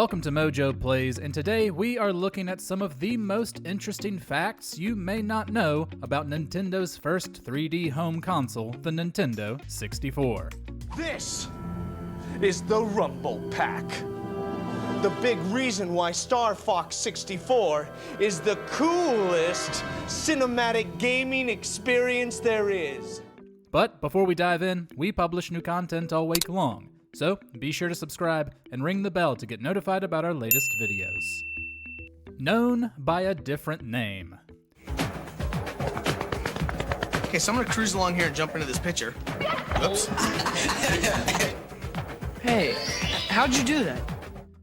Welcome to MojoPlays, and today we are looking at some of the most interesting facts you may not know about Nintendo's first 3D home console, the Nintendo 64. This is the Rumble Pack. The big reason why Star Fox 64 is the coolest cinematic gaming experience there is. But before we dive in, we publish new content all week long. So be sure to subscribe and ring the bell to get notified about our latest videos. Known by a different name. Okay, so I'm gonna cruise along here and jump into this picture. Oops. Hey, how'd you do that?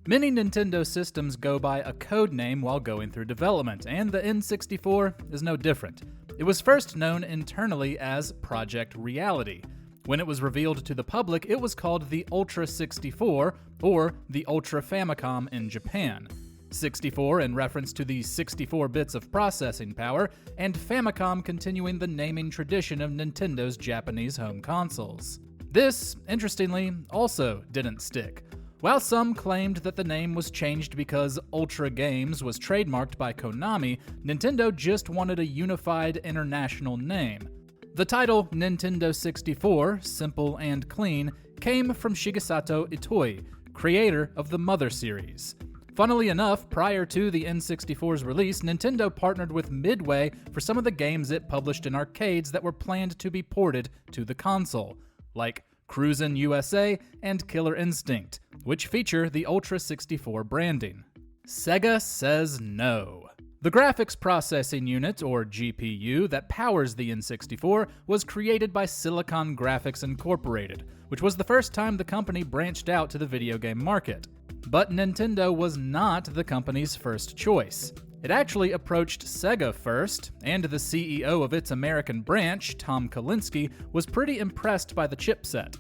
Many Nintendo systems go by a code name while going through development, and the N64 is no different. It was first known internally as Project Reality. When it was revealed to the public, it was called the Ultra 64, or the Ultra Famicom in Japan. 64 in reference to the 64 bits of processing power, and Famicom continuing the naming tradition of Nintendo's Japanese home consoles. This, interestingly, also didn't stick. While some claimed that the name was changed because Ultra Games was trademarked by Konami, Nintendo just wanted a unified international name. The title Nintendo 64, simple and clean, came from Shigesato Itoi, creator of the Mother series. Funnily enough, prior to the N64's release, Nintendo partnered with Midway for some of the games it published in arcades that were planned to be ported to the console, like Cruisin' USA and Killer Instinct, which feature the Ultra 64 branding. Sega says no. The graphics processing unit, or GPU, that powers the N64 was created by Silicon Graphics Incorporated, which was the first time the company branched out to the video game market. But Nintendo was not the company's first choice. It actually approached Sega first, and the CEO of its American branch, Tom Kalinske, was pretty impressed by the chipset.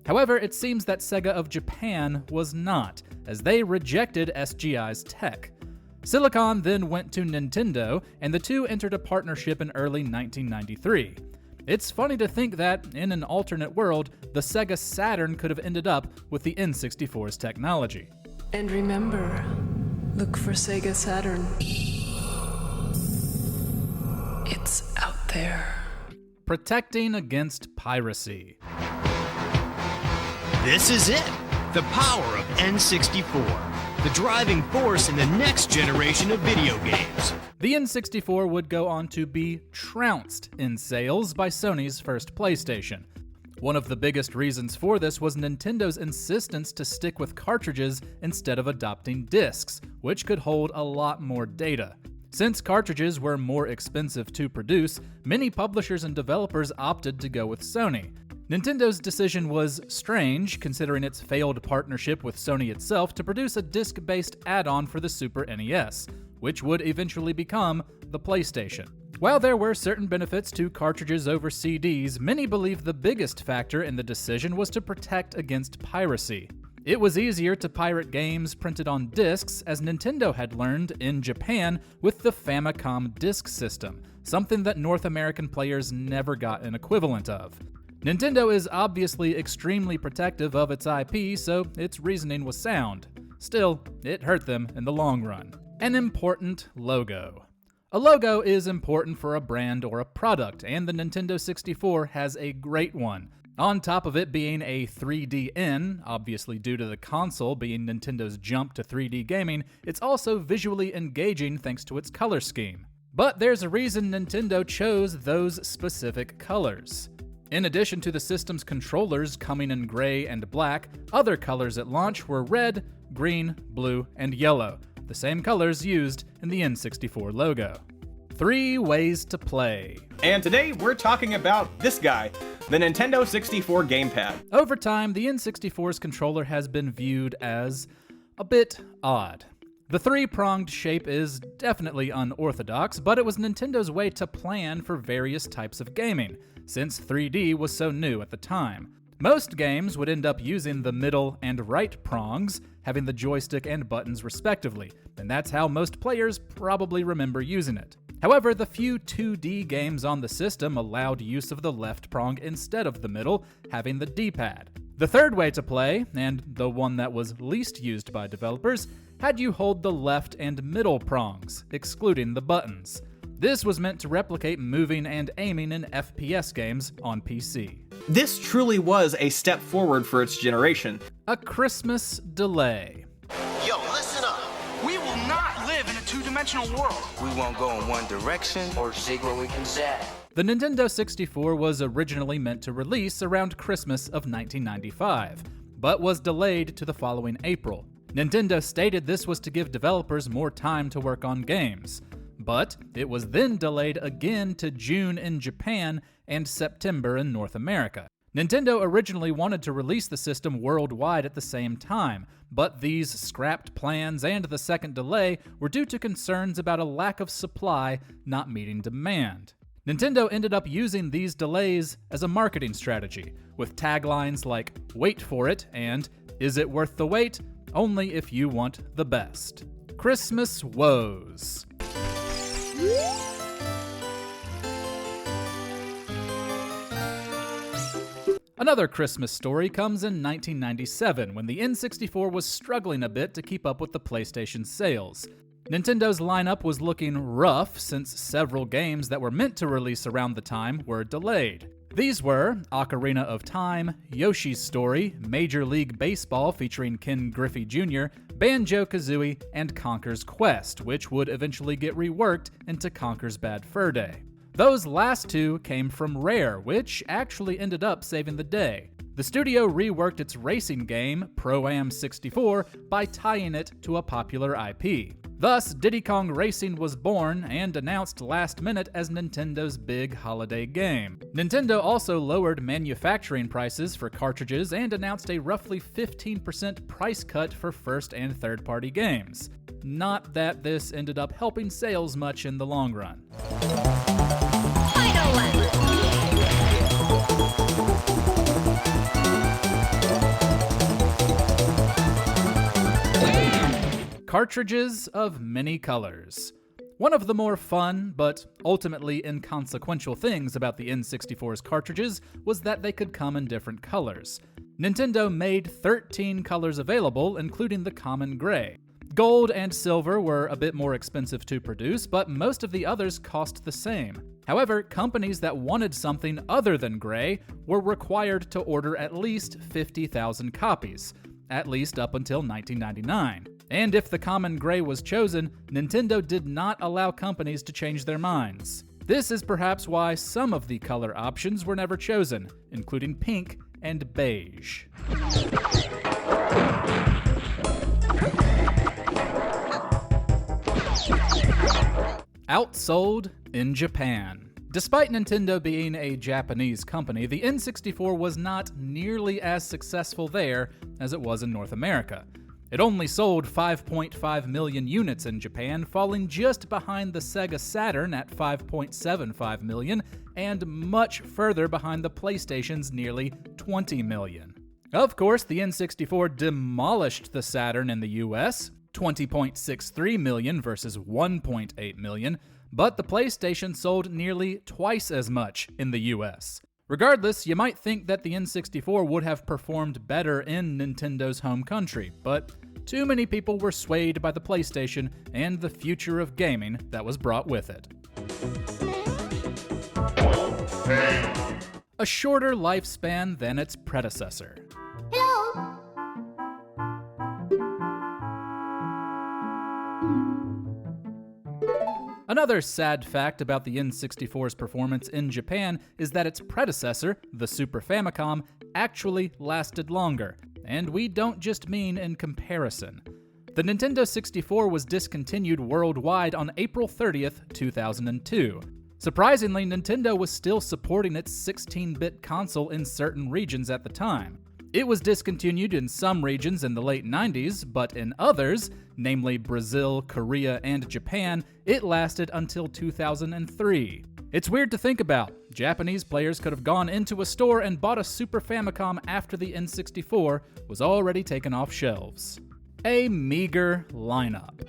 However, it seems that Sega of Japan was not, as they rejected SGI's tech. Silicon then went to Nintendo, and the two entered a partnership in early 1993. It's funny to think that, in an alternate world, the Sega Saturn could have ended up with the N64's technology. And remember, look for Sega Saturn. It's out there. Protecting against piracy. This is it! The power of N64. The driving force in the next generation of video games. The N64 would go on to be trounced in sales by Sony's first PlayStation. One of the biggest reasons for this was Nintendo's insistence to stick with cartridges instead of adopting discs, which could hold a lot more data. Since cartridges were more expensive to produce, many publishers and developers opted to go with Sony. Nintendo's decision was strange, considering its failed partnership with Sony itself to produce a disc-based add-on for the Super NES, which would eventually become the PlayStation. While there were certain benefits to cartridges over CDs, many believe the biggest factor in the decision was to protect against piracy. It was easier to pirate games printed on discs, as Nintendo had learned in Japan with the Famicom disk system, something that North American players never got an equivalent of. Nintendo is obviously extremely protective of its IP, so its reasoning was sound. Still, it hurt them in the long run. An important logo. A logo is important for a brand or a product, and the Nintendo 64 has a great one. On top of it being a 3DN, obviously due to the console being Nintendo's jump to 3D gaming, it's also visually engaging thanks to its color scheme. But there's a reason Nintendo chose those specific colors. In addition to the system's controllers coming in gray and black, other colors at launch were red, green, blue, and yellow, the same colors used in the N64 logo. 3 ways to play. And today we're talking about this guy, the Nintendo 64 gamepad. Over time, the N64's controller has been viewed as a bit odd. The three-pronged shape is definitely unorthodox, but it was Nintendo's way to plan for various types of gaming, since 3D was so new at the time. Most games would end up using the middle and right prongs, having the joystick and buttons respectively, and that's how most players probably remember using it. However, the few 2D games on the system allowed use of the left prong instead of the middle, having the D-pad. The third way to play, and the one that was least used by developers, had you hold the left and middle prongs, excluding the buttons. This was meant to replicate moving and aiming in FPS games on PC. This truly was a step forward for its generation. A Christmas delay. Yo, listen up. We will not live in a two-dimensional world. We won't go in one direction or seek what we can say. The Nintendo 64 was originally meant to release around Christmas of 1995, but was delayed to the following April. Nintendo stated this was to give developers more time to work on games, but it was then delayed again to June in Japan and September in North America. Nintendo originally wanted to release the system worldwide at the same time, but these scrapped plans and the second delay were due to concerns about a lack of supply not meeting demand. Nintendo ended up using these delays as a marketing strategy, with taglines like "Wait for it" and "Is it worth the wait? Only if you want the best." Christmas woes. Another Christmas story comes in 1997, when the N64 was struggling a bit to keep up with the PlayStation's sales. Nintendo's lineup was looking rough since several games that were meant to release around the time were delayed. These were Ocarina of Time, Yoshi's Story, Major League Baseball featuring Ken Griffey Jr., Banjo-Kazooie, and Conker's Quest, which would eventually get reworked into Conker's Bad Fur Day. Those last two came from Rare, which actually ended up saving the day. The studio reworked its racing game, Pro-Am 64, by tying it to a popular IP. Thus, Diddy Kong Racing was born and announced last minute as Nintendo's big holiday game. Nintendo also lowered manufacturing prices for cartridges and announced a roughly 15% price cut for first and third-party games. Not that this ended up helping sales much in the long run. Cartridges of many colors. One of the more fun, but ultimately inconsequential things about the N64's cartridges was that they could come in different colors. Nintendo made 13 colors available, including the common gray. Gold and silver were a bit more expensive to produce, but most of the others cost the same. However, companies that wanted something other than gray were required to order at least 50,000 copies, at least up until 1999. And if the common gray was chosen, Nintendo did not allow companies to change their minds. This is perhaps why some of the color options were never chosen, including pink and beige. Outsold in Japan. Despite Nintendo being a Japanese company, the N64 was not nearly as successful there as it was in North America. It only sold 5.5 million units in Japan, falling just behind the Sega Saturn at 5.75 million, and much further behind the PlayStation's nearly 20 million. Of course, the N64 demolished the Saturn in the US, 20.63 million versus 1.8 million, but the PlayStation sold nearly twice as much in the US. Regardless, you might think that the N64 would have performed better in Nintendo's home country, but too many people were swayed by the PlayStation and the future of gaming that was brought with it. A shorter lifespan than its predecessor. Another sad fact about the N64's performance in Japan is that its predecessor, the Super Famicom, actually lasted longer, and we don't just mean in comparison. The Nintendo 64 was discontinued worldwide on April 30th, 2002. Surprisingly, Nintendo was still supporting its 16-bit console in certain regions at the time. It was discontinued in some regions in the late 90s, but in others, namely Brazil, Korea, and Japan, it lasted until 2003. It's weird to think about. Japanese players could have gone into a store and bought a Super Famicom after the N64 was already taken off shelves. A meager lineup.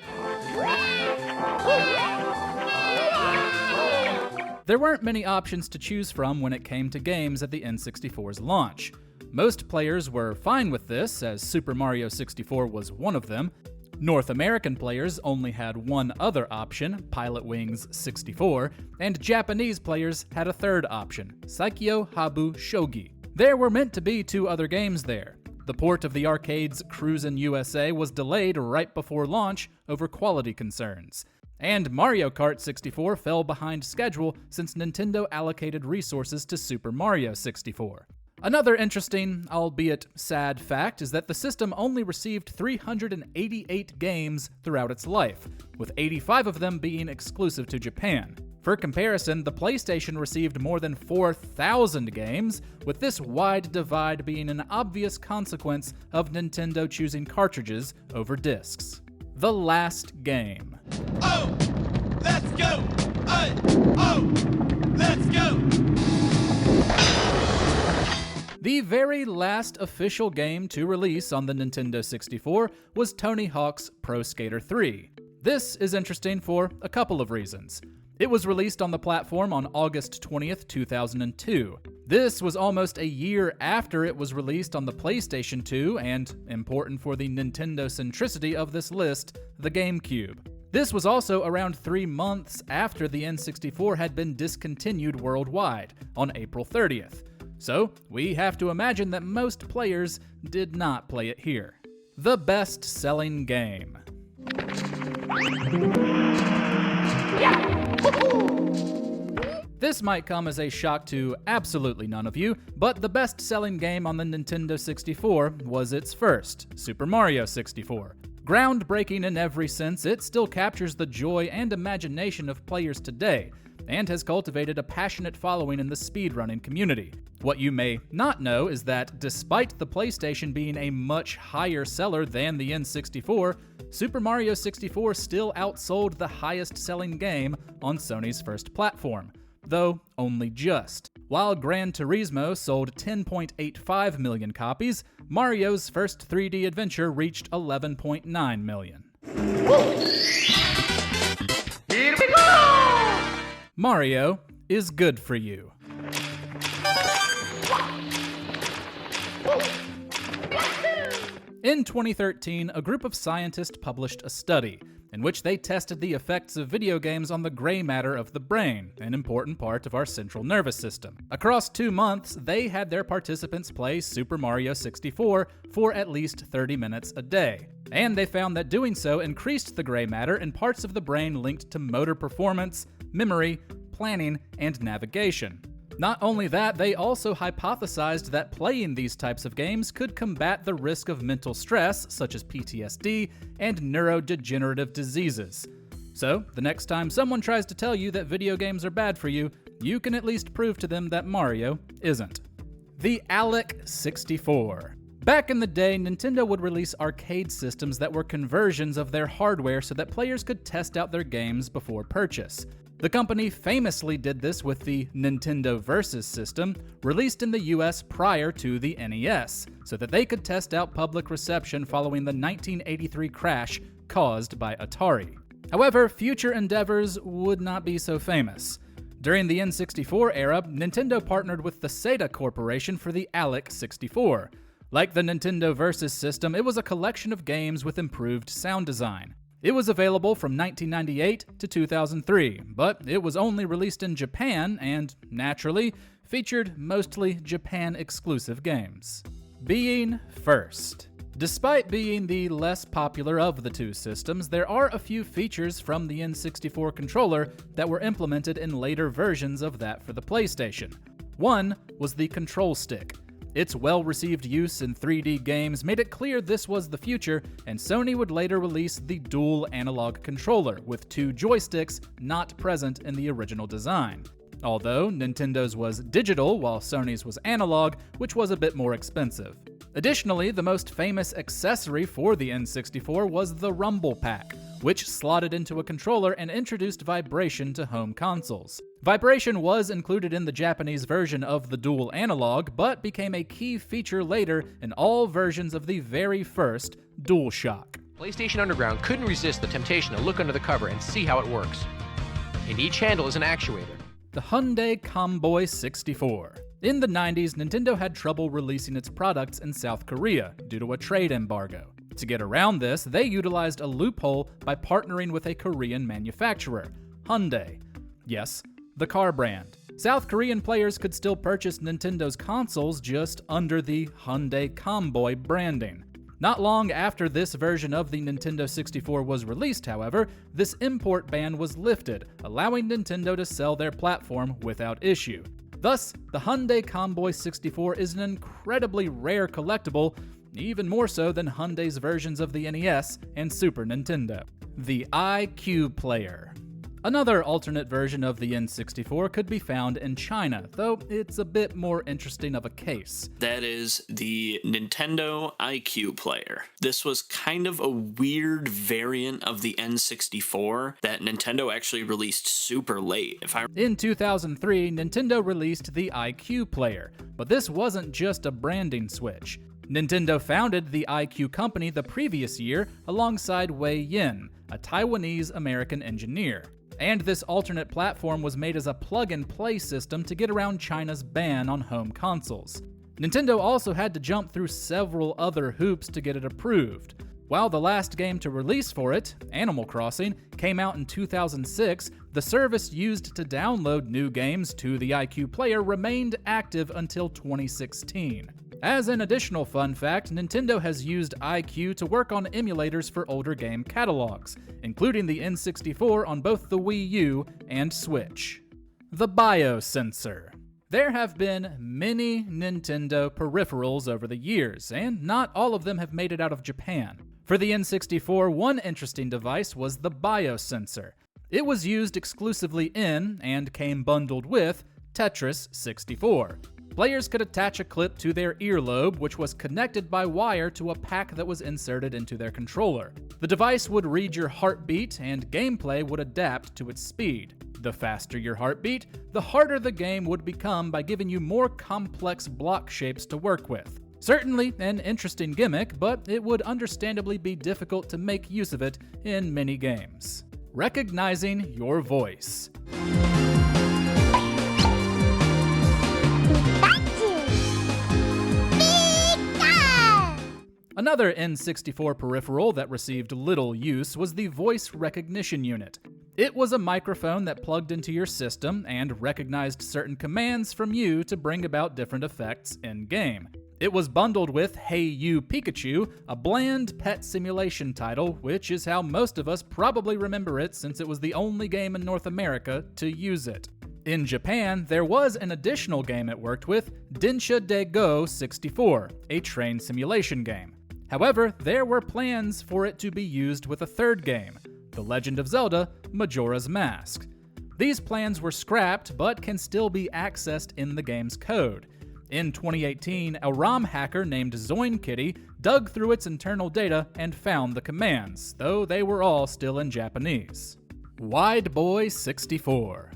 There weren't many options to choose from when it came to games at the N64's launch. Most players were fine with this, as Super Mario 64 was one of them. North American players only had one other option, Pilot Wings 64, and Japanese players had a third option, Saikyo Habu Shogi. There were meant to be two other games there. The port of the arcade's Cruisin' USA was delayed right before launch over quality concerns. And Mario Kart 64 fell behind schedule since Nintendo allocated resources to Super Mario 64. Another interesting, albeit sad fact is that the system only received 388 games throughout its life, with 85 of them being exclusive to Japan. For comparison, the PlayStation received more than 4,000 games, with this wide divide being an obvious consequence of Nintendo choosing cartridges over discs. The last game. Oh! Let's go! Oh! Let's go! The very last official game to release on the Nintendo 64 was Tony Hawk's Pro Skater 3. This is interesting for a couple of reasons. It was released on the platform on August 20th, 2002. This was almost a year after it was released on the PlayStation 2 and, important for the Nintendo centricity of this list, the GameCube. This was also around 3 months after the N64 had been discontinued worldwide on April 30th. So, we have to imagine that most players did not play it here. The best-selling game. This might come as a shock to absolutely none of you, but the best-selling game on the Nintendo 64 was its first, Super Mario 64. Groundbreaking in every sense, it still captures the joy and imagination of players today, and has cultivated a passionate following in the speedrunning community. What you may not know is that despite the PlayStation being a much higher seller than the N64, Super Mario 64 still outsold the highest-selling game on Sony's first platform, though only just. While Gran Turismo sold 10.85 million copies, Mario's first 3D adventure reached 11.9 million. Here we go! Mario is good for you. In 2013, a group of scientists published a study in which they tested the effects of video games on the gray matter of the brain, an important part of our central nervous system. Across 2 months, they had their participants play Super Mario 64 for at least 30 minutes a day. And they found that doing so increased the gray matter in parts of the brain linked to motor performance, memory, planning, and navigation. Not only that, they also hypothesized that playing these types of games could combat the risk of mental stress, such as PTSD, and neurodegenerative diseases. So, the next time someone tries to tell you that video games are bad for you, you can at least prove to them that Mario isn't. The Aleck 64. Back in the day, Nintendo would release arcade systems that were conversions of their hardware so that players could test out their games before purchase. The company famously did this with the Nintendo Versus system, released in the US prior to the NES, so that they could test out public reception following the 1983 crash caused by Atari. However, future endeavors would not be so famous. During the N64 era, Nintendo partnered with the Sega Corporation for the Aleck 64. Like the Nintendo Versus system, it was a collection of games with improved sound design. It was available from 1998 to 2003, but it was only released in Japan and, naturally, featured mostly Japan-exclusive games. Being first. Despite being the less popular of the two systems, there are a few features from the N64 controller that were implemented in later versions of that for the PlayStation. One was the control stick. Its well-received use in 3D games made it clear this was the future, and Sony would later release the dual analog controller, with 2 joysticks not present in the original design. Although Nintendo's was digital while Sony's was analog, which was a bit more expensive. Additionally, the most famous accessory for the N64 was the Rumble Pack, which slotted into a controller and introduced vibration to home consoles. Vibration was included in the Japanese version of the dual analog, but became a key feature later in all versions of the very first DualShock. PlayStation Underground couldn't resist the temptation to look under the cover and see how it works. And each handle is an actuator. The Hyundai Comboy 64. In the 90s, Nintendo had trouble releasing its products in South Korea due to a trade embargo. To get around this, they utilized a loophole by partnering with a Korean manufacturer, Hyundai. Yes, the car brand. South Korean players could still purchase Nintendo's consoles just under the Hyundai Comboy branding. Not long after this version of the Nintendo 64 was released, however, this import ban was lifted, allowing Nintendo to sell their platform without issue. Thus, the Hyundai Comboy 64 is an incredibly rare collectible, even more so than Hyundai's versions of the NES and Super Nintendo. The iQue player. Another alternate version of the N64 could be found in China, though it's a bit more interesting of a case. That is the Nintendo iQue player. This was kind of a weird variant of the N64 that Nintendo actually released super late. In 2003, Nintendo released the iQue player, but this wasn't just a branding switch. Nintendo founded the iQue company the previous year alongside Wei Yin, a Taiwanese-American engineer. And this alternate platform was made as a plug-and-play system to get around China's ban on home consoles. Nintendo also had to jump through several other hoops to get it approved. While the last game to release for it, Animal Crossing, came out in 2006, the service used to download new games to the iQue player remained active until 2016. As an additional fun fact, Nintendo has used iQue to work on emulators for older game catalogs, including the N64 on both the Wii U and Switch. The biosensor. There have been many Nintendo peripherals over the years, and not all of them have made it out of Japan. For the N64, one interesting device was the biosensor. It was used exclusively in, and came bundled with, Tetris 64. Players could attach a clip to their earlobe, which was connected by wire to a pack that was inserted into their controller. The device would read your heartbeat, and gameplay would adapt to its speed. The faster your heartbeat, the harder the game would become by giving you more complex block shapes to work with. Certainly an interesting gimmick, but it would understandably be difficult to make use of it in many games. Recognizing your voice. Another N64 peripheral that received little use was the voice recognition unit. It was a microphone that plugged into your system and recognized certain commands from you to bring about different effects in-game. It was bundled with Hey You Pikachu, a bland pet simulation title, which is how most of us probably remember it since it was the only game in North America to use it. In Japan, there was an additional game it worked with, Densha de Go 64, a train simulation game. However, there were plans for it to be used with a third game, The Legend of Zelda: Majora's Mask. These plans were scrapped, but can still be accessed in the game's code. In 2018, a ROM hacker named ZoinKitty dug through its internal data and found the commands, though they were all still in Japanese. Wide Boy 64.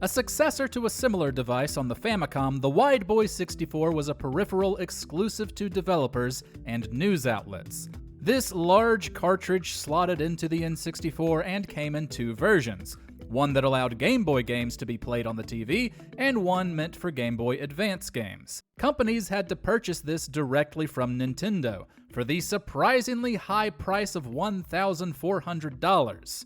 A successor to a similar device on the Famicom, the Wide Boy 64 was a peripheral exclusive to developers and news outlets. This large cartridge slotted into the N64 and came in two versions, one that allowed Game Boy games to be played on the TV, and one meant for Game Boy Advance games. Companies had to purchase this directly from Nintendo for the surprisingly high price of $1,400.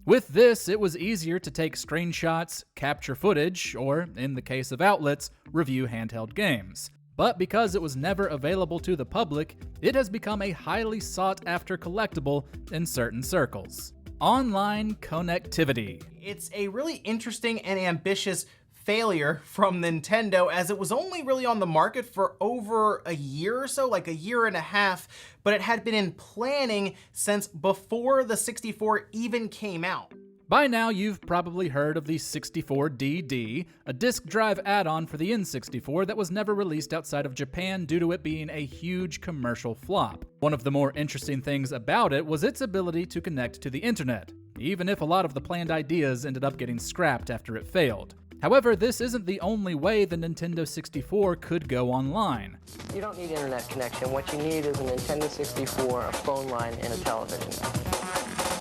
With this, it was easier to take screenshots, capture footage, or, in the case of outlets, review handheld games. But because it was never available to the public, it has become a highly sought-after collectible in certain circles. Online connectivity. It's a really interesting and ambitious failure from Nintendo, as it was only really on the market for over a year or so, like a year and a half, but it had been in planning since before the 64 even came out. By now, you've probably heard of the 64DD, a disk drive add-on for the N64 that was never released outside of Japan due to it being a huge commercial flop. One of the more interesting things about it was its ability to connect to the internet, even if a lot of the planned ideas ended up getting scrapped after it failed. However, this isn't the only way the Nintendo 64 could go online. You don't need internet connection. What you need is a Nintendo 64, a phone line, and a television.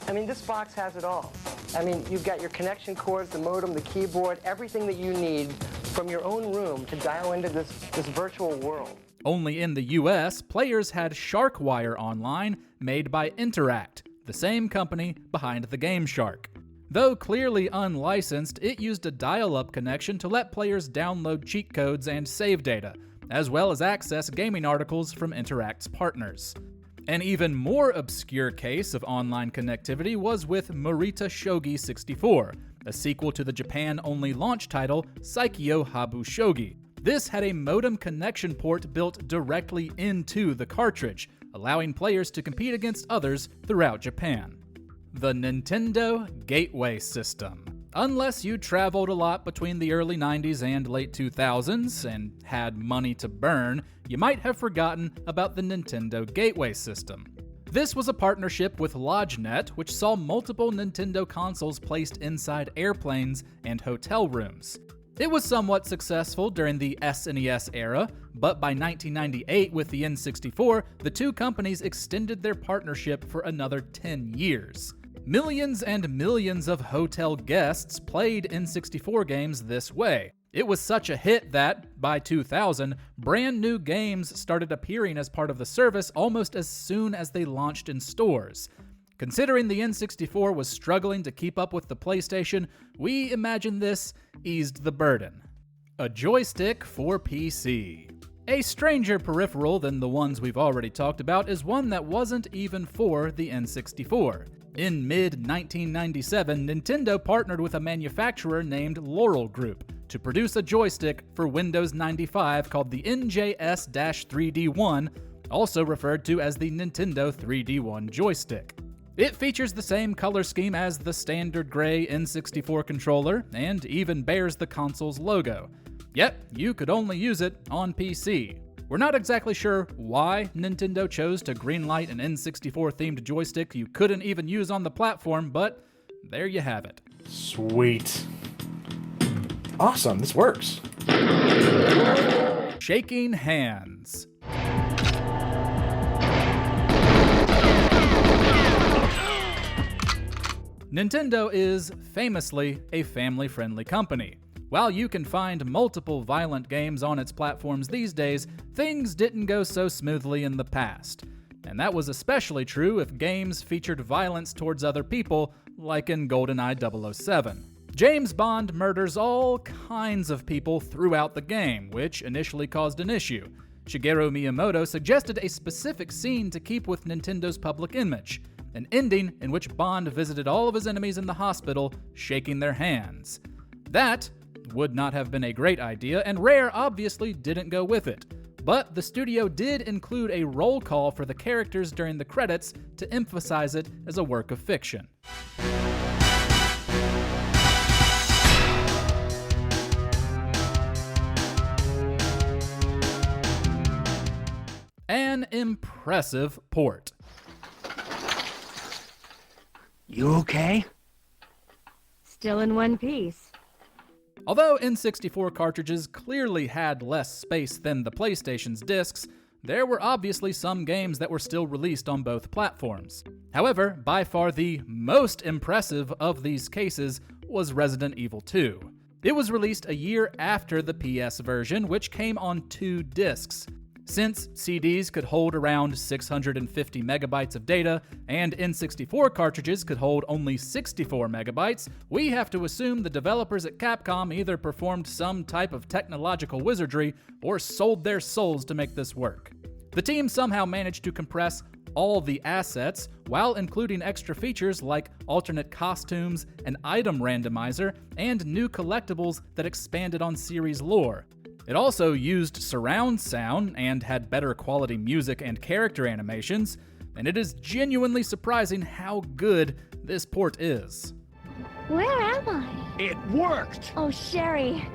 I mean, this box has it all. I mean, you've got your connection cords, the modem, the keyboard, everything that you need from your own room to dial into this virtual world. Only in the US, players had Sharkwire Online, made by Interact, the same company behind the Game Shark. Though clearly unlicensed, it used a dial-up connection to let players download cheat codes and save data, as well as access gaming articles from Interact's partners. An even more obscure case of online connectivity was with Morita Shogi 64, a sequel to the Japan-only launch title Saikyo Habu Shogi. This had a modem connection port built directly into the cartridge, allowing players to compete against others throughout Japan. The Nintendo Gateway System. Unless you traveled a lot between the early 90s and late 2000s and had money to burn, you might have forgotten about the Nintendo Gateway System. This was a partnership with LodgeNet, which saw multiple Nintendo consoles placed inside airplanes and hotel rooms. It was somewhat successful during the SNES era, but by 1998 with the N64, the two companies extended their partnership for another 10 years. Millions and millions of hotel guests played N64 games this way. It was such a hit that, by 2000, brand new games started appearing as part of the service almost as soon as they launched in stores. Considering the N64 was struggling to keep up with the PlayStation, we imagine this eased the burden. A joystick for PC. A stranger peripheral than the ones we've already talked about is one that wasn't even for the N64. In mid-1997, Nintendo partnered with a manufacturer named Laurel Group to produce a joystick for Windows 95 called the NJS-3D1, also referred to as the Nintendo 3D1 joystick. It features the same color scheme as the standard gray N64 controller, and even bears the console's logo. Yet, you could only use it on PC. We're not exactly sure why Nintendo chose to greenlight an N64-themed joystick you couldn't even use on the platform, but there you have it. Sweet. Awesome, this works. Shaking hands. Nintendo is famously a family-friendly company. While you can find multiple violent games on its platforms these days, things didn't go so smoothly in the past. And that was especially true if games featured violence towards other people, like in GoldenEye 007. James Bond murders all kinds of people throughout the game, which initially caused an issue. Shigeru Miyamoto suggested a specific scene to keep with Nintendo's public image, an ending in which Bond visited all of his enemies in the hospital, shaking their hands. That would not have been a great idea, and Rare obviously didn't go with it. But the studio did include a roll call for the characters during the credits to emphasize it as a work of fiction. An impressive port. You okay? Still in one piece. Although N64 cartridges clearly had less space than the PlayStation's discs, there were obviously some games that were still released on both platforms. However, by far the most impressive of these cases was Resident Evil 2. It was released a year after the PS version, which came on 2 discs. Since CDs could hold around 650 megabytes of data, and N64 cartridges could hold only 64 megabytes, we have to assume the developers at Capcom either performed some type of technological wizardry or sold their souls to make this work. The team somehow managed to compress all the assets while including extra features like alternate costumes, an item randomizer, and new collectibles that expanded on series lore. It also used surround sound and had better quality music and character animations, and it is genuinely surprising how good this port is. Where am I? It worked! Oh, Sherry,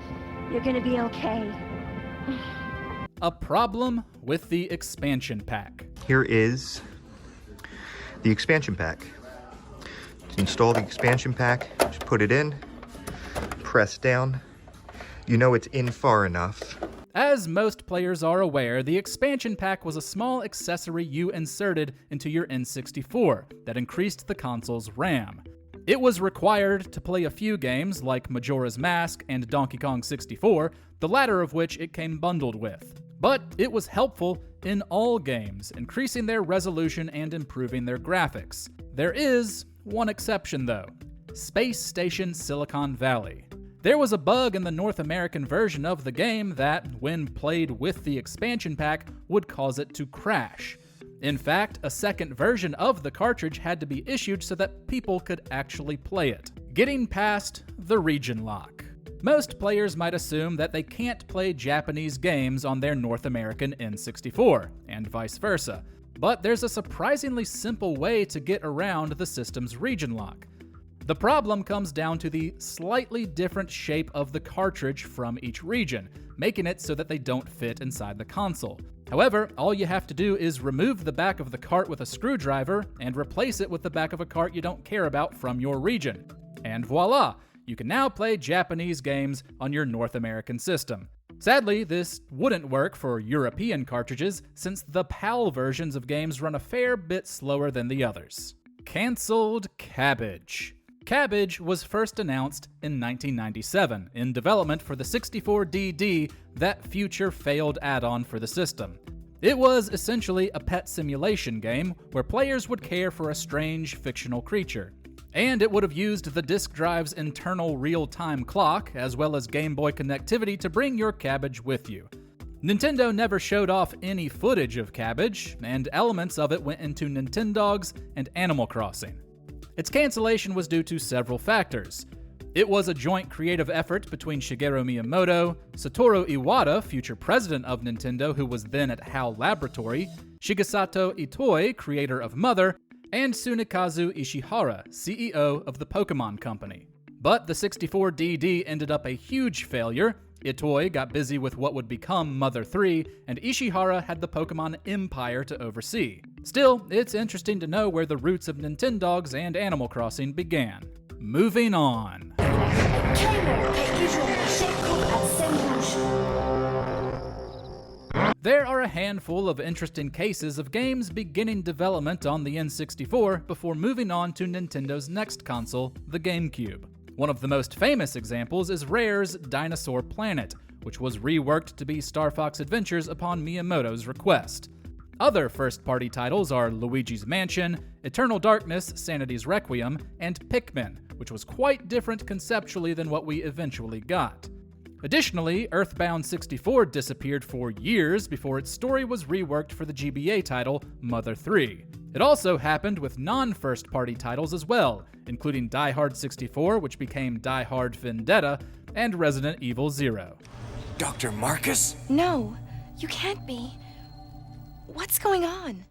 you're gonna be okay. A problem with the expansion pack. Here is the expansion pack. To install the expansion pack, just put it in, press down. You know it's in far enough. As most players are aware, the expansion pack was a small accessory you inserted into your N64 that increased the console's RAM. It was required to play a few games like Majora's Mask and Donkey Kong 64, the latter of which it came bundled with. But it was helpful in all games, increasing their resolution and improving their graphics. There is one exception though: Space Station Silicon Valley. There was a bug in the North American version of the game that, when played with the expansion pack, would cause it to crash. In fact, a second version of the cartridge had to be issued so that people could actually play it. Getting past the region lock. Most players might assume that they can't play Japanese games on their North American N64, and vice versa. But there's a surprisingly simple way to get around the system's region lock. The problem comes down to the slightly different shape of the cartridge from each region, making it so that they don't fit inside the console. However, all you have to do is remove the back of the cart with a screwdriver and replace it with the back of a cart you don't care about from your region. And voila! You can now play Japanese games on your North American system. Sadly, this wouldn't work for European cartridges, since the PAL versions of games run a fair bit slower than the others. Cancelled Cabbage. Cabbage was first announced in 1997 in development for the 64DD, that future failed add-on for the system. It was essentially a pet simulation game where players would care for a strange fictional creature. And it would have used the disk drive's internal real-time clock, as well as Game Boy connectivity to bring your Cabbage with you. Nintendo never showed off any footage of Cabbage, and elements of it went into Nintendogs and Animal Crossing. Its cancellation was due to several factors. It was a joint creative effort between Shigeru Miyamoto, Satoru Iwata, future president of Nintendo who was then at HAL Laboratory, Shigesato Itoi, creator of Mother, and Tsunekazu Ishihara, CEO of the Pokemon Company. But the 64DD ended up a huge failure. Itoi got busy with what would become Mother 3, and Ishihara had the Pokemon Empire to oversee. Still, it's interesting to know where the roots of Nintendogs and Animal Crossing began. Moving on. There are a handful of interesting cases of games beginning development on the N64 before moving on to Nintendo's next console, the GameCube. One of the most famous examples is Rare's Dinosaur Planet, which was reworked to be Star Fox Adventures upon Miyamoto's request. Other first-party titles are Luigi's Mansion, Eternal Darkness, Sanity's Requiem, and Pikmin, which was quite different conceptually than what we eventually got. Additionally, Earthbound 64 disappeared for years before its story was reworked for the GBA title Mother 3. It also happened with non-first-party titles as well, including Die Hard 64, which became Die Hard Vendetta, and Resident Evil 0. Dr. Marcus? No, you can't be. What's going on?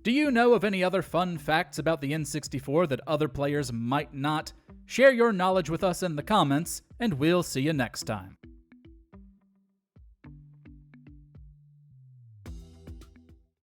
Do you know of any other fun facts about the N64 that other players might not? Share your knowledge with us in the comments, and we'll see you next time.